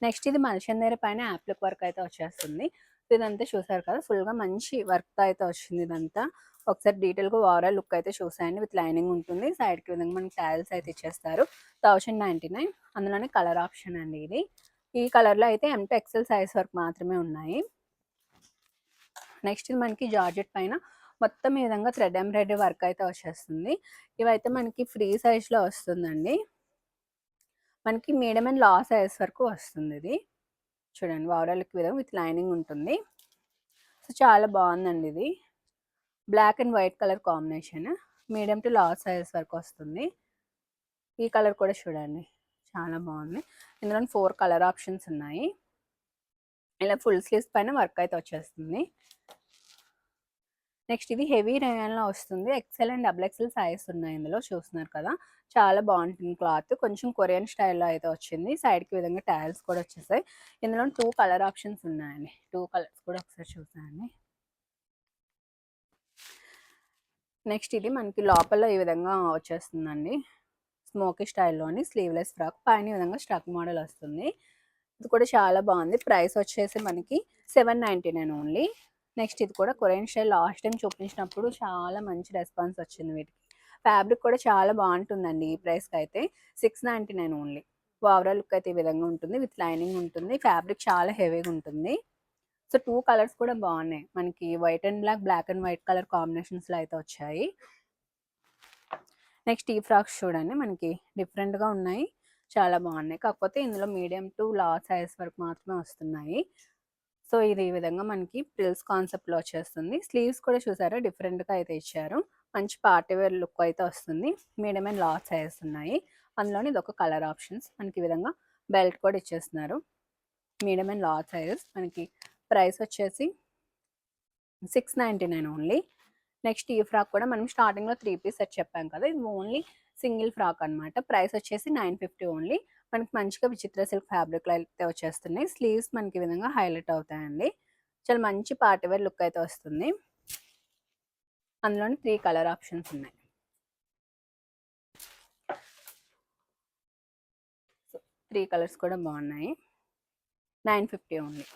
నెక్స్ట్ ఇది మల్చందేరి పైన యాప్లిక్ వర్క్ అయితే వచ్చేస్తుంది. ఇదంతా చూసారు కదా, ఫుల్గా మంచి వర్క్తో అయితే వచ్చింది ఇదంతా. ఒకసారి డీటెయిల్గా ఓవరాల్ లుక్ అయితే చూసాయండి, విత్ లైనింగ్ ఉంటుంది. సైడ్కి విధంగా మనకి టైల్స్ అయితే ఇచ్చేస్తారు. 1099. అందులోనే కలర్ ఆప్షన్ అండి ఇది. ఈ కలర్లో అయితే M2XL సైజ్ వరకు మాత్రమే ఉన్నాయి. నెక్స్ట్ ఇది మనకి జార్జెట్ పైన మొత్తం ఈ విధంగా థ్రెడ్ ఎంబ్రాయిడరీ వర్క్ అయితే వచ్చేస్తుంది. ఇవైతే మనకి ఫ్రీ సైజ్లో వస్తుందండి. మనకి మీడియం అండ్ లా సైజ్ వరకు వస్తుంది ఇది. చూడండి ఓవరాల్ విధంగా విత్ లైనింగ్ ఉంటుంది. సో చాలా బాగుందండి ఇది. Black and white colour combination, medium to large size వరకు వస్తుంది. ఈ కలర్ కూడా చూడండి చాలా బాగుంది. ఇందులో 4 కలర్ ఆప్షన్స్ ఉన్నాయి. ఇలా ఫుల్ స్లీవ్స్ పైన వర్క్ అయితే వచ్చేస్తుంది. నెక్స్ట్ ఇది హెవీ రేయాన్‌లో వస్తుంది. XL and double XL size ఉన్నాయి ఇందులో చూస్తున్నారు కదా! చాలా బాగుంటుంది క్లాత్. కొంచెం కొరియన్ స్టైల్‌లో అయితే వచ్చింది. సైడ్‌కి ఈ విధంగా టైల్స్ కూడా వచ్చేసాయి. ఇందులో 2 కలర్ ఆప్షన్స్ ఉన్నాయండి. 2 కలర్స్ కూడా ఒకసారి చూసేయండి. నెక్స్ట్ ఇది మనకి లోపల ఈ విధంగా వచ్చేస్తుందండి. స్మోకీ స్టైల్‌లోని స్లీవ్‌లెస్ ఫ్రాక్. పైన ఈ విధంగా స్ట్రక్ మోడల్ వస్తుంది. ఇది కూడా చాలా బాగుంది. ప్రైస్ వచ్చేసి మనకి 799 ఓన్లీ. నెక్స్ట్ ఇది కూడా కొరియన్ స్టైల్ లాస్ట్ టైం చూపించినప్పుడు చాలా మంచి రెస్పాన్స్ వచ్చింది వీటికి. ఫ్యాబ్రిక్ కూడా చాలా బాగుంటుందండి ఈ ప్రైస్‌కి అయితే. 699 ఓన్లీ. ఓవరాల్ లుక్ అయితే ఈ విధంగా ఉంటుంది. విత్ లైనింగ్ ఉంటుంది. ఫ్యాబ్రిక్ చాలా హెవీగా ఉంటుంది. సో 2 కలర్స్ కూడా బాగున్నాయి. మనకి white and black, black and white colour కాంబినేషన్స్‌లో అయితే వచ్చాయి. నెక్స్ట్ ఈ ఫ్రాక్స్ చూడండి మనకి డిఫరెంట్‌గా ఉన్నాయి. చాలా బాగున్నాయి. కాకపోతే ఇందులో మీడియం టు లార్జ్ సైజ్ వరకు మాత్రమే వస్తున్నాయి. సో ఇది ఈ విధంగా మనకి ప్రిల్స్ కాన్సెప్ట్‌లో వచ్చేస్తుంది. స్లీవ్స్ కూడా చూసారా డిఫరెంట్‌గా అయితే ఇచ్చారు. మంచి పార్టీ వేర్ లుక్ అయితే వస్తుంది. మీడియం అండ్ లార్జ్ సైజెస్ ఉన్నాయి. అందులోని ఇదొక కలర్ ఆప్షన్స్. మనకి ఈ విధంగా బెల్ట్ కూడా ఇచ్చేస్తున్నారు. Medium and large sizes. మనకి ప్రైస్ వచ్చేసి 699 ఓన్లీ. నెక్స్ట్ ఈ ఫ్రాక్ కూడా మనం స్టార్టింగ్‌లో 3 పీస్ సెట్ చెప్పాం కదా! ఇది ఓన్లీ సింగిల్ ఫ్రాక్ అనమాట. ప్రైస్ వచ్చేసి 950 ఓన్లీ. మనకి మంచిగా విచిత్ర సిల్క్ ఫ్యాబ్రిక్‌లో అయితే వచ్చేస్తున్నాయి. స్లీవ్స్ మనకి ఈ విధంగా హైలైట్ అవుతాయండి. చాలా మంచి పార్టీ వేర్ లుక్ అయితే వస్తుంది. అందులోని 3 కలర్ ఆప్షన్స్ ఉన్నాయి. సో 3 కలర్స్ కూడా బాగున్నాయి. 950 ఓన్లీ.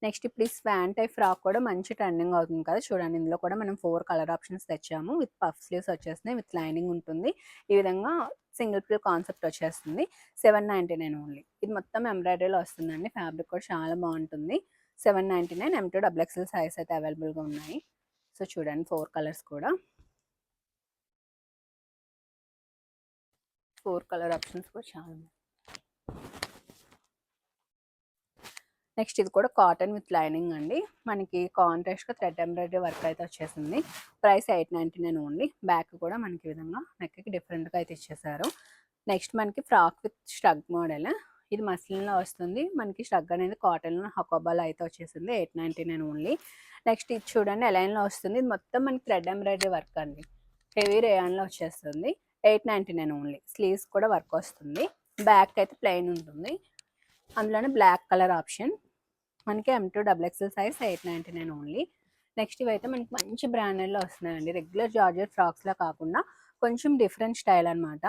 నెక్స్ట్ ఇప్పుడు ఈ స్వాన్ టైప్ ఫ్రాక్ కూడా మంచి ట్రెండింగ్ అవుతుంది కదా! చూడండి ఇందులో కూడా మనం 4 కలర్ ఆప్షన్స్ తెచ్చాము. విత్ పఫ్ స్లీవ్స్ వచ్చేస్తున్నాయి. విత్ లైనింగ్ ఉంటుంది. ఈ విధంగా సింగిల్ ప్రిల్ కాన్సెప్ట్ వచ్చేస్తుంది. 799 ఓన్లీ. ఇది మొత్తం ఎంబ్రాయిడరీలో వస్తుందండి. ఫ్యాబ్రిక్ కూడా చాలా బాగుంటుంది. 799 M2 డబుల్ ఎక్స్ఎల్ సైజ్ అయితే అవైలబుల్గా ఉన్నాయి. సో చూడండి 4 కలర్స్ కూడా 4 కలర్ ఆప్షన్స్ కూడా చాలా ఉన్నాయి. నెక్స్ట్ ఇది కూడా కాటన్ విత్ లైనింగ్ అండి. మనకి కాంట్రాస్ట్‌గా థ్రెడ్ ఎంబ్రాయిడరీ వర్క్ అయితే వచ్చేసింది. Price 899 only. బ్యాక్ కూడా మనకి ఈ విధంగా నెక్‌కి డిఫరెంట్‌గా అయితే ఇచ్చేసారు. నెక్స్ట్ మనకి ఫ్రాక్ విత్ స్ట్రగ్ మోడల్. ఇది మస్లిన్‌లో వస్తుంది. మనకి స్ట్రగ్ అనేది కాటన్‌లో హకోబాలో అయితే వచ్చేసింది. 899 ఓన్లీ. నెక్స్ట్ ఇది చూడండి ఎలైన్‌లో వస్తుంది. ఇది మొత్తం మనకి థ్రెడ్ ఎంబ్రాయిడరీ వర్క్ అండి. హెవీ రేయాన్‌లో వచ్చేస్తుంది. 899 ఓన్లీ. స్లీవ్స్ కూడా వర్క్ వస్తుంది. బ్యాక్ అయితే ప్లెయిన్ ఉంటుంది. అందులోనే బ్లాక్ కలర్ ఆప్షన్. మనకి M2 double XL size 899 only. Next ఇవైతే మనకి మంచి బ్రాండెడ్లో వస్తున్నాయండి. రెగ్యులర్ జార్జెట్ ఫ్రాక్స్లా కాకుండా కొంచెం డిఫరెంట్ స్టైల్ అనమాట.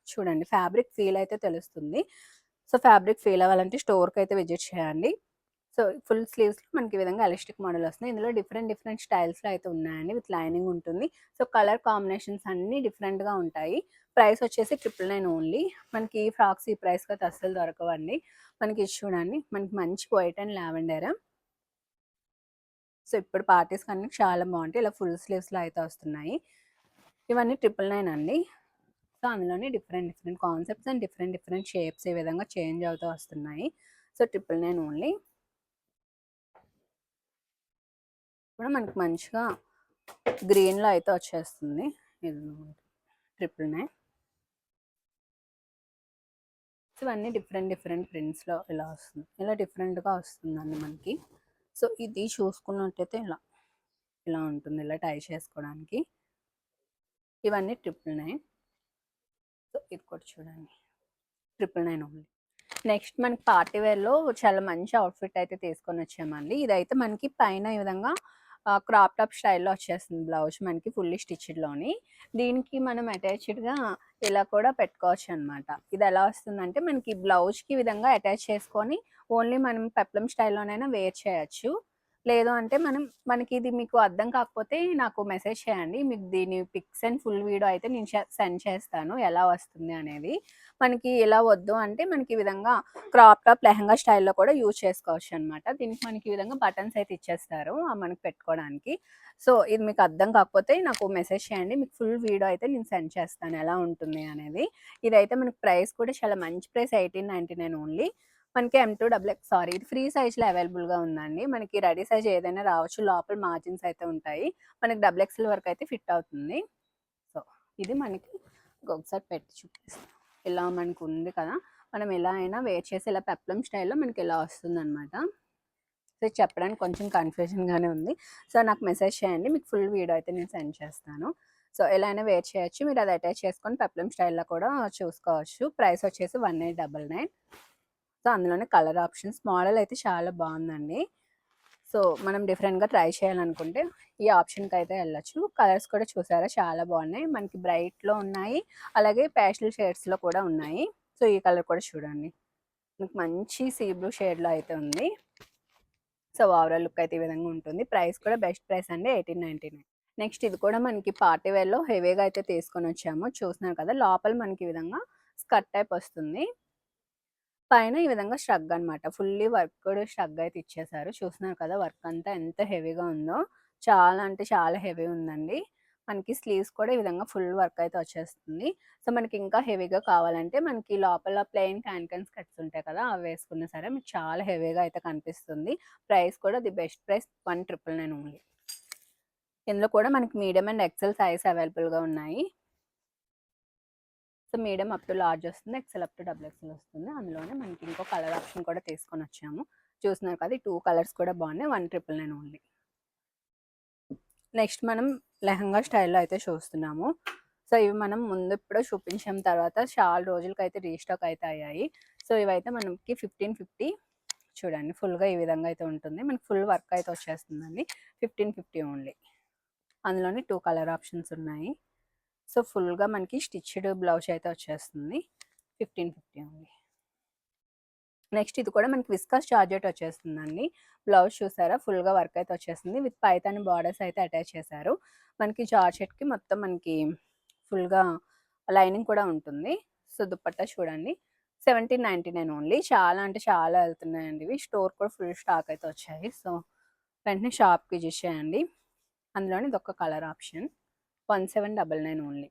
చూడండి ఫ్యాబ్రిక్ ఫీల్ అయితే తెలుస్తుంది. సో ఫ్యాబ్రిక్ ఫీల్ అవ్వాలంటే స్టోర్కి అయితే విజిట్ చేయండి. సో ఫుల్ స్లీవ్స్లో మనకి ఈ విధంగా ఎలాస్టిక్ మోడల్ వస్తుంది. ఇందులో డిఫరెంట్ డిఫరెంట్ స్టైల్స్లో అయితే ఉన్నాయండి. విత్ లైనింగ్ ఉంటుంది. సో కలర్ కాంబినేషన్స్ అన్నీ డిఫరెంట్గా ఉంటాయి. ప్రైస్ వచ్చేసి 999 ఓన్లీ. మనకి ఈ ఫ్రాక్స్ ఈ ప్రైస్కి అయితే అస్సలు దొరకవండి. మనకి ఇది చూడండి మనకి మంచి వైట్ అండ్ లావెండర్. సో ఇప్పుడు పార్టీస్కి అన్ని చాలా బాగుంటాయి. ఇలా ఫుల్ స్లీవ్స్లో అయితే వస్తున్నాయి. ఇవన్నీ 999 అండి. సో అందులోనే different different concepts and different different shapes ఈ విధంగా చేంజ్ అవుతూ వస్తున్నాయి. So 999 only. కూడా మనకి మంచిగా గ్రీన్లో అయితే వచ్చేస్తుంది. ఇది 999. సో ఇవన్నీ డిఫరెంట్ డిఫరెంట్ ప్రింట్స్లో ఇలా వస్తుంది. ఇలా డిఫరెంట్గా వస్తుందండి మనకి. సో ఇది చూసుకున్నట్టయితే ఇలా ఇలా ఉంటుంది. ఇలా టై చేసుకోవడానికి ఇవన్నీ 999. సో ఇది కూడా చూడండి 999 ఓన్లీ. నెక్స్ట్ మనకి పార్టీ వేర్లో చాలా మంచి అవుట్ఫిట్ అయితే తీసుకొని వచ్చామండి. ఇదైతే మనకి పైన ఈ విధంగా క్రాప్ టాప్ స్టైల్లో వచ్చేస్తుంది బ్లౌజ్ మనకి ఫుల్లీ స్టిచ్డ్లోని. దీనికి మనం అటాచ్డ్గా ఇలా కూడా పెట్టుకోవచ్చు అనమాట. ఇది ఎలా వస్తుందంటే మనకి బ్లౌజ్కి ఈ విధంగా అటాచ్ చేసుకొని ఓన్లీ మనం పెప్లం స్టైల్లోనైనా వేర్ చేయొచ్చు. లేదు అంటే మనకి ఇది మీకు అర్థం కాకపోతే నాకు మెసేజ్ చేయండి. మీకు దీని పిక్స్ అండ్ ఫుల్ వీడియో అయితే నేను సెండ్ చేస్తాను ఎలా వస్తుంది అనేది. మనకి ఇలా వద్దు అంటే మనకి ఈ విధంగా క్రాప్ టాప్ లెహంగా స్టైల్లో కూడా యూజ్ చేసుకోవచ్చు అనమాట. దీనికి మనకి ఈ విధంగా బటన్స్ అయితే ఇచ్చేస్తారు మనకి పెట్టుకోవడానికి. సో ఇది మీకు అర్థం కాకపోతే నాకు మెసేజ్ చేయండి. మీకు ఫుల్ వీడియో అయితే నేను సెండ్ చేస్తాను ఎలా ఉంటుంది అనేది. ఇదైతే మనకి ప్రైస్ కూడా చాలా మంచి ప్రైస్ 1899 ఓన్లీ. మనకి M2 డబుల్ ఎక్స్ సారీ ఇది ఫ్రీ సైజ్లో అవైలబుల్గా ఉందండి. మనకి రెడీ సైజ్ ఏదైనా రావచ్చు. లోపల మార్జిన్స్ అయితే ఉంటాయి. మనకి డబుల్ ఎక్స్ఎల్ వరకు అయితే ఫిట్ అవుతుంది. సో ఇది మనకి ఒకసారి పెట్టి చూపిస్తాను. ఇలా మనకు ఉంది కదా మనం ఎలా అయినా వేర్ చేసి ఇలా పెప్లమ్ స్టైల్‌లో మనకి ఇలా వస్తుందనమాట. సో చెప్పడానికి కొంచెం కన్‌ఫ్యూజన్‌గానే ఉంది. సో నాకు మెసేజ్ చేయండి. మీకు ఫుల్ వీడియో అయితే నేను సెండ్ చేస్తాను. సో ఎలా అయినా వేర్ చేయొచ్చు. మీరు అది అటాచ్ చేసుకొని పెప్లమ్ స్టైల్‌లో కూడా చూసుకోవచ్చు. ప్రైస్ వచ్చేసి 1899. సో అందులోనే కలర్ ఆప్షన్స్ మోడల్ అయితే చాలా బాగుందండి. సో మనం డిఫరెంట్‌గా ట్రై చేయాలనుకుంటే ఈ ఆప్షన్‌కి అయితే వెళ్ళొచ్చు. కలర్స్ కూడా చూసారా చాలా బాగున్నాయి. మనకి బ్రైట్‌లో ఉన్నాయి. అలాగే పేస్టల్ షేడ్స్‌లో కూడా ఉన్నాయి. సో ఈ కలర్ కూడా చూడండి. మీకు మంచి సీ బ్లూ షేడ్‌లో అయితే ఉంది. సో ఓవరాల్ లుక్ అయితే ఈ విధంగా ఉంటుంది. ప్రైస్ కూడా బెస్ట్ ప్రైస్ అండి 1899. నెక్స్ట్ ఇది కూడా మనకి పార్టీ వేర్‌లో హెవీగా అయితే తీసుకొని వచ్చాము. చూస్తున్నారు కదా లోపల మనకి ఈ విధంగా స్కర్ట్ టైప్ వస్తుంది. పైన ఈ విధంగా స్ట్రగ్ అనమాట. ఫుల్లీ వర్క్డ్ స్ట్రగ్ అయితే ఇచ్చేసారు. చూస్తున్నారు కదా వర్క్ అంతా ఎంత హెవీగా ఉందో. చాలా అంటే చాలా హెవీ ఉందండి. మనకి స్లీవ్స్ కూడా ఈ విధంగా ఫుల్ వర్క్ అయితే వచ్చేస్తుంది. సో మనకి ఇంకా హెవీగా కావాలంటే మనకి లోపల ప్లెయిన్ క్యాన్ స్కర్ట్స్ ఉంటాయి కదా! అవి వేసుకున్నా సరే మీకు చాలా హెవీగా అయితే కనిపిస్తుంది. ప్రైస్ కూడా ది బెస్ట్ ప్రైస్ 1999 ఓన్లీ. ఇందులో కూడా మనకి మీడియం అండ్ ఎక్సెల్ సైజ్ అవైలబుల్‌గా ఉన్నాయి. So medium up to large వస్తుంది. XL up to double XL వస్తుంది. అందులోనే మనకి ఇంకో కలర్ ఆప్షన్ కూడా తీసుకొని వచ్చాము. చూస్తున్నారు కదా! ఈ 2 కలర్స్ కూడా బాగున్నాయి. 1999 ఓన్లీ. నెక్స్ట్ మనం లెహంగా స్టైల్‌లో అయితే చూస్తున్నాము. సో ఇవి మనం ముందు ఎప్పుడో చూపించాం. తర్వాత చాలా రోజులకైతే రీస్టాక్ అయితే అయ్యాయి. సో ఇవైతే మనకి 1550 చూడండి. ఫుల్‌గా ఈ విధంగా అయితే ఉంటుంది. మనకి ఫుల్ వర్క్ అయితే వచ్చేస్తుందండి. 1550 ఓన్లీ. అందులోనే 2 కలర్ ఆప్షన్స్ ఉన్నాయి. సో ఫుల్‌గా మనకి స్టిచ్డ్ బ్లౌజ్ అయితే వచ్చేస్తుంది. 1550 ఓన్లీ. నెక్స్ట్ ఇది కూడా మనకి విస్కస్ జార్జెట్ వచ్చేస్తుందండి. బ్లౌజ్ చూసారా ఫుల్‌గా వర్క్ అయితే వచ్చేస్తుంది. విత్ పైతాని బార్డర్స్ అయితే అటాచ్ చేశారు. మనకి జార్జెట్‌కి మొత్తం మనకి ఫుల్‌గా లైనింగ్ కూడా ఉంటుంది. సో దుపట్టా చూడండి. 1799 ఓన్లీ. చాలా అంటే చాలా వెళ్తున్నాయండి ఇవి. స్టోర్ కూడా ఫుల్ స్టాక్ అయితే వచ్చాయి. సో వెంటనే షాప్‌కి విజిట్ చేయండి. అందులోనే ఇదొక కలర్ ఆప్షన్. 1799 ఓన్లీ.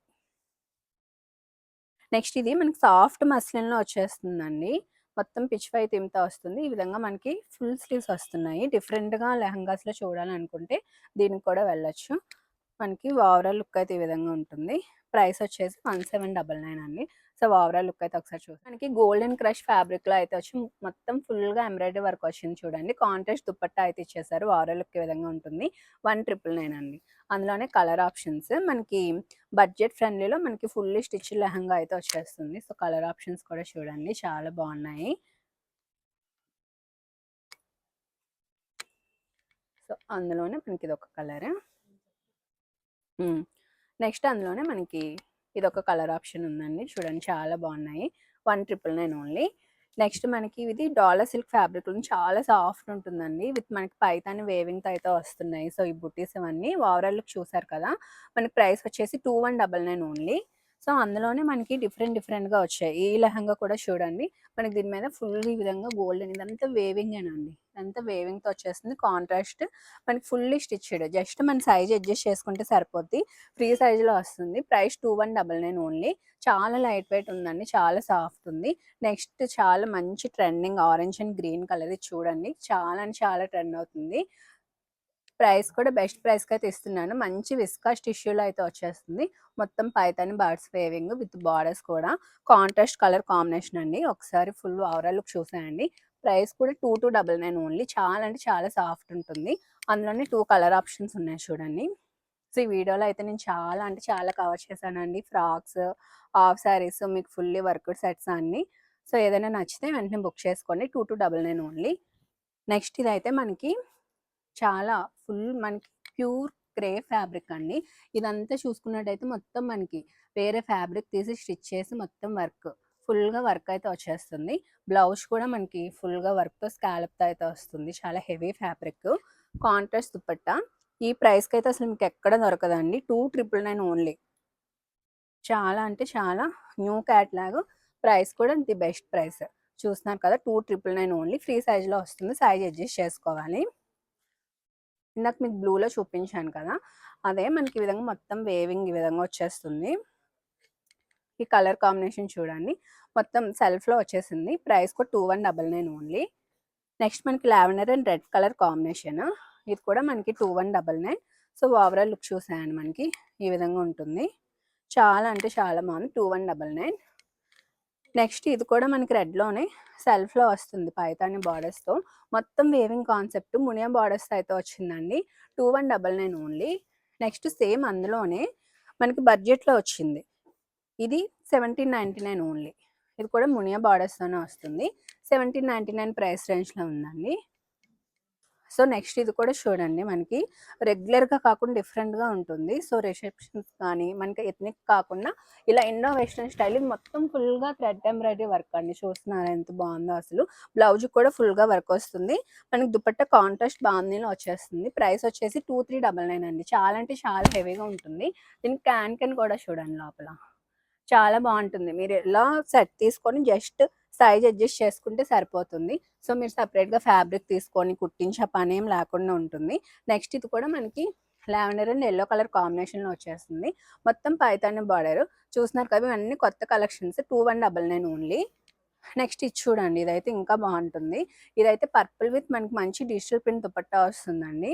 నెక్స్ట్ ఇది మనకి సాఫ్ట్ మస్లిన్‌లో వచ్చేస్తుందండి. మొత్తం పిచ్ వై థీమ్‌తో వస్తుంది. ఈ విధంగా మనకి ఫుల్ స్లీవ్స్ వస్తున్నాయి. డిఫరెంట్‌గా లెహంగాస్‌లో చూడాలనుకుంటే దీనికి కూడా వెళ్ళొచ్చు. మనకి ఓవరాల్ లుక్ అయితే ఈ విధంగా ఉంటుంది. ప్రైస్ వచ్చేసి 1799 అండి. సో ఓవరాల్ లుక్ అయితే ఒకసారి చూడండి. మనకి గోల్డెన్ క్రష్ ఫ్యాబ్రిక్‌లో అయితే వచ్చి మొత్తం ఫుల్‌గా ఎంబ్రాయిడరీ వర్క్ వచ్చింది చూడండి. కాంట్రాస్ట్ దుపట్టా అయితే ఇచ్చేసారు. ఓవరాల్ లుక్ ఈ విధంగా ఉంటుంది. 1999 అండి. అందులోనే కలర్ ఆప్షన్స్ మనకి బడ్జెట్ ఫ్రెండ్లీలో మనకి ఫుల్లీ స్టిచ్ లెహంగా అయితే వచ్చేస్తుంది. సో కలర్ ఆప్షన్స్ కూడా చూడండి చాలా బాగున్నాయి. సో అందులోనే మనకి ఇదొక కలర్. నెక్స్ట్ అందులోనే మనకి ఇదొక కలర్ ఆప్షన్ ఉందండి. చూడండి చాలా బాగున్నాయి. 1999 ఓన్లీ. నెక్స్ట్ మనకి ఇది డాలర్ సిల్క్ ఫ్యాబ్రిక్‌లో చాలా సాఫ్ట్ ఉంటుందండి. విత్ మనకి పైతాని వేవింగ్‌తో అయితే వస్తున్నాయి. సో ఈ బుట్టీస్ ఇవన్నీ ఓవరాల్ లుక్ చూసారు కదా! మనకి ప్రైస్ వచ్చేసి 2199 ఓన్లీ. సో అందులోనే మనకి డిఫరెంట్‌గా వచ్చాయి. ఈ లెహంగా కూడా చూడండి. మనకి దీని మీద ఫుల్ ఈ విధంగా గోల్డెన్ ఇదంతా వేవింగేనండి. ఇదంతా వేవింగ్‌తో వచ్చేస్తుంది. కాంట్రాస్ట్ మనకి ఫుల్లీ స్టిచ్డ్. జస్ట్ మన సైజ్ అడ్జస్ట్ చేసుకుంటే సరిపోద్ది. ఫ్రీ సైజ్‌లో వస్తుంది. Price 2199 only. చాలా లైట్ వెయిట్ ఉందండి. చాలా సాఫ్ట్ ఉంది. నెక్స్ట్ చాలా మంచి trending orange and green colour ఇది చూడండి. చాలా అంటే చాలా ట్రెండ్ అవుతుంది. ప్రైస్ కూడా బెస్ట్ ప్రైస్‌కి అయితే ఇస్తున్నాను. మంచి విస్కాస్ టిష్యూలో అయితే వచ్చేస్తుంది. మొత్తం Paithani birds weaving with borders కూడా కాంట్రాస్ట్ కలర్ కాంబినేషన్ అండి. ఒకసారి ఫుల్ ఓవరాల్ లుక్ చూసేయండి. ప్రైస్ కూడా 2299 ఓన్లీ. చాలా అంటే చాలా సాఫ్ట్ ఉంటుంది. అందులోనే 2 కలర్ ఆప్షన్స్ ఉన్నాయి చూడండి. సో ఈ వీడియోలో అయితే నేను చాలా అంటే చాలా కవర్ చేశానండి. ఫ్రాక్స్, హాఫ్ సారీస్ మీకు ఫుల్లీ వర్క్డ్ సెట్స్ అన్నీ. సో ఏదైనా నచ్చితే వెంటనే బుక్ చేసుకోండి. 2299 ఓన్లీ. నెక్స్ట్ ఇదైతే మనకి చాలా ఫుల్ మనకి ప్యూర్ క్రే ఫ్యాబ్రిక్ అండి. ఇదంతా చూసుకున్నట్టయితే మొత్తం మనకి వేరే ఫ్యాబ్రిక్ తీసి స్టిచ్ చేసి మొత్తం వర్క్ ఫుల్‌గా వర్క్ అయితే వచ్చేస్తుంది. బ్లౌజ్ కూడా మనకి ఫుల్‌గా వర్క్‌తో స్కాలప్‌తో అయితే వస్తుంది. చాలా హెవీ ఫ్యాబ్రిక్. కాంట్రాస్ట్ దుపట్టా. ఈ ప్రైస్‌కి అయితే అసలు మీకు ఎక్కడ దొరకదండి. 2999 ఓన్లీ. చాలా అంటే చాలా న్యూ క్యాటలాగ్. ప్రైస్ కూడా ది బెస్ట్ ప్రైస్. చూస్తున్నారు కదా! 2999 ఓన్లీ. ఫ్రీ సైజ్‌లో వస్తుంది. సైజ్ అడ్జస్ట్ చేసుకోవాలి. ఇందాక మీకు బ్లూలో చూపించాను కదా! అదే మనకి ఈ విధంగా మొత్తం వేవింగ్ ఈ విధంగా వచ్చేస్తుంది. ఈ కలర్ కాంబినేషన్ చూడండి. మొత్తం సెల్ఫ్‌లో వచ్చేసింది. ప్రైస్ కూడా 2199 ఓన్లీ. నెక్స్ట్ మనకి lavender and red colour combination. ఇది కూడా మనకి 2199. సో ఓవరాల్ లుక్ చూసేయండి మనకి ఈ విధంగా ఉంటుంది. చాలా అంటే చాలా బాగుంది. 2199. నెక్స్ట్ ఇది కూడా మనకి రెడ్లోనే సెల్ఫ్లో వస్తుంది పైతాని బార్డర్స్తో. మొత్తం వేవింగ్ కాన్సెప్ట్ మునియా బార్డర్స్ అయితే వచ్చిందండి. 2199 ఓన్లీ. నెక్స్ట్ సేమ్ అందులోనే మనకి బడ్జెట్లో వచ్చింది. ఇది 1799 ఓన్లీ. ఇది కూడా మునియా బార్డర్స్తోనే వస్తుంది. 1799 ప్రైస్ రేంజ్లో ఉందండి. సో నెక్స్ట్ ఇది కూడా చూడండి, మనకి రెగ్యులర్గా కాకుండా డిఫరెంట్గా ఉంటుంది. సో రిసెప్షన్స్ కానీ మనకి ఎథ్నిక్ కాకుండా ఇలా ఇండో వెస్ట్రన్ స్టైల్. ఇది మొత్తం ఫుల్గా థ్రెడ్ ఎంబ్రాయిడరీ వర్క్ అండి. చూస్తున్నారా ఎంత బాగుందో అసలు. బ్లౌజ్ కూడా ఫుల్గా వర్క్ వస్తుంది. మనకి దుపట్టా కాంట్రాస్ట్ బాందీలో వచ్చేస్తుంది. ప్రైస్ వచ్చేసి 2399 అండి. చాలా అంటే చాలా హెవీగా ఉంటుంది. దీనికి క్యాన్ కూడా చూడండి లోపల చాలా బాగుంటుంది. మీరు ఇలా సెట్ తీసుకొని జస్ట్ సైజ్ అడ్జస్ట్ చేసుకుంటే సరిపోతుంది. సో మీరు సపరేట్గా ఫ్యాబ్రిక్ తీసుకొని కుట్టించే పని ఏం లేకుండా ఉంటుంది. నెక్స్ట్ ఇది కూడా మనకి లావెండర్ అండ్ ఎల్లో కలర్ కాంబినేషన్లో వచ్చేస్తుంది. మొత్తం పైతాని బార్డర్ చూస్తున్నారు కదా, ఇవన్నీ కొత్త కలెక్షన్స్. 2199 ఓన్లీ. నెక్స్ట్ ఇది చూడండి, ఇదైతే ఇంకా బాగుంటుంది. ఇదైతే పర్పుల్ విత్ మనకి మంచి డిజిటల్ ప్రింట్ దుపట్టా వస్తుందండి.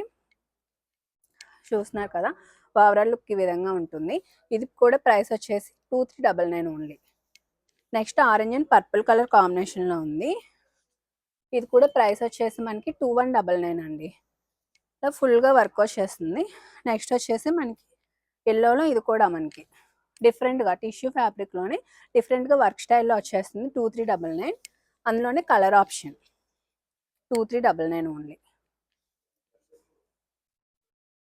చూస్తున్నారు కదా, ఓవరాల్ లుక్ ఈ విధంగా ఉంటుంది. ఇది కూడా ప్రైస్ వచ్చేసి 2399 only. Next orange and purple colour కాంబినేషన్లో ఉంది. ఇది కూడా ప్రైస్ వచ్చేసి మనకి 2199 అండి. ఫుల్గా వర్క్ వచ్చేస్తుంది. నెక్స్ట్ వచ్చేసి మనకి ఎల్లోలో ఇది కూడా మనకి డిఫరెంట్గా టిష్యూ ఫ్యాబ్రిక్లోనే డిఫరెంట్గా వర్క్ స్టైల్లో వచ్చేస్తుంది. 2399. అందులోనే కలర్ ఆప్షన్ 2399 ఓన్లీ.